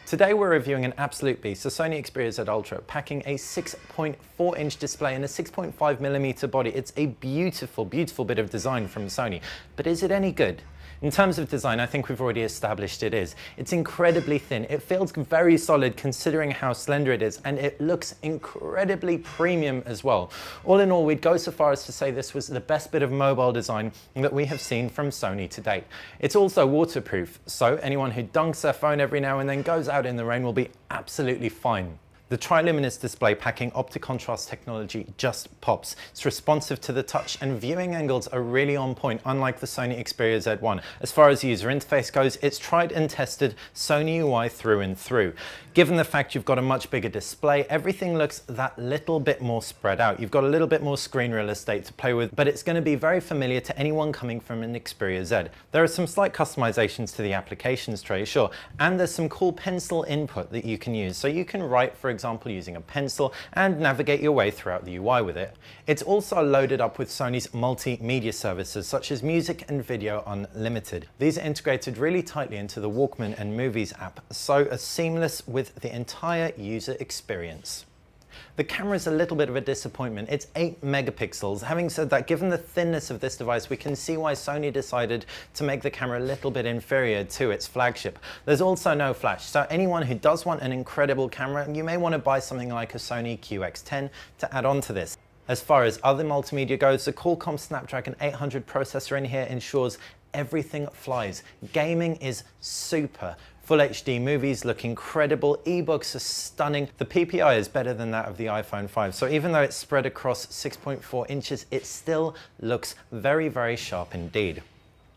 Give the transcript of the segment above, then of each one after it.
Today we're reviewing an absolute beast, the Sony Xperia Z Ultra, packing a 6.4-inch display and a 6.5mm body. It's a beautiful, beautiful bit of design from Sony, but is it any good? In terms of design, I think we've already established it is. It's incredibly thin. It feels very solid considering how slender it is, and it looks incredibly premium as well. All in all, we'd go so far as to say this was the best bit of mobile design that we have seen from Sony to date. It's also waterproof, so anyone who dunks their phone every now and then goes out in the rain will be absolutely fine. The triluminous display packing optic contrast technology just pops. It's responsive to the touch and viewing angles are really on point, unlike the Sony Xperia Z1. As far as user interface goes, it's tried and tested Sony UI through and through. Given the fact you've got a much bigger display, everything looks that little bit more spread out. You've got a little bit more screen real estate to play with, but it's going to be very familiar to anyone coming from an Xperia Z. There are some slight customizations to the applications tray, sure, and there's some cool pencil input that you can use. So you can write, for example, using a pencil and navigate your way throughout the UI with it. It's also loaded up with Sony's multimedia services such as Music and Video Unlimited. These are integrated really tightly into the Walkman and Movies app, so are seamless with the entire user experience. The camera is a little bit of a disappointment. It's 8 megapixels. Having said that, given the thinness of this device, we can see why Sony decided to make the camera a little bit inferior to its flagship. There's also no flash, so anyone who does want an incredible camera, you may want to buy something like a Sony QX10 to add on to this. As far as other multimedia goes, the Qualcomm Snapdragon 800 processor in here ensures everything flies. Gaming is super. Full HD movies look incredible, ebooks are stunning. The PPI is better than that of the iPhone 5, so even though it's spread across 6.4 inches, it still looks very, very sharp indeed.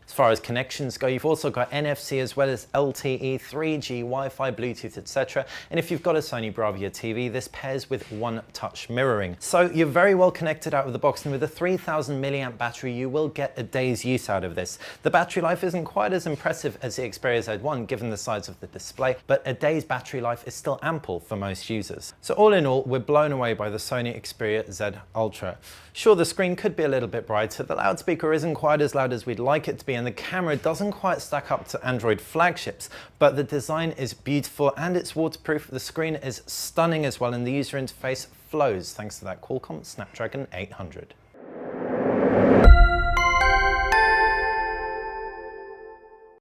As far as connections go, you've also got NFC as well as LTE, 3G, Wi-Fi, Bluetooth, etc. And if you've got a Sony Bravia TV, this pairs with one-touch mirroring. So you're very well connected out of the box, and with a 3000 milliamp battery, you will get a day's use out of this. The battery life isn't quite as impressive as the Xperia Z1 given the size of the display, but a day's battery life is still ample for most users. So all in all, we're blown away by the Sony Xperia Z Ultra. Sure, the screen could be a little bit brighter, the loudspeaker isn't quite as loud as we'd like it to be, and the camera doesn't quite stack up to Android flagships, but the design is beautiful and it's waterproof. The screen is stunning as well, and the user interface flows thanks to that Qualcomm Snapdragon 800.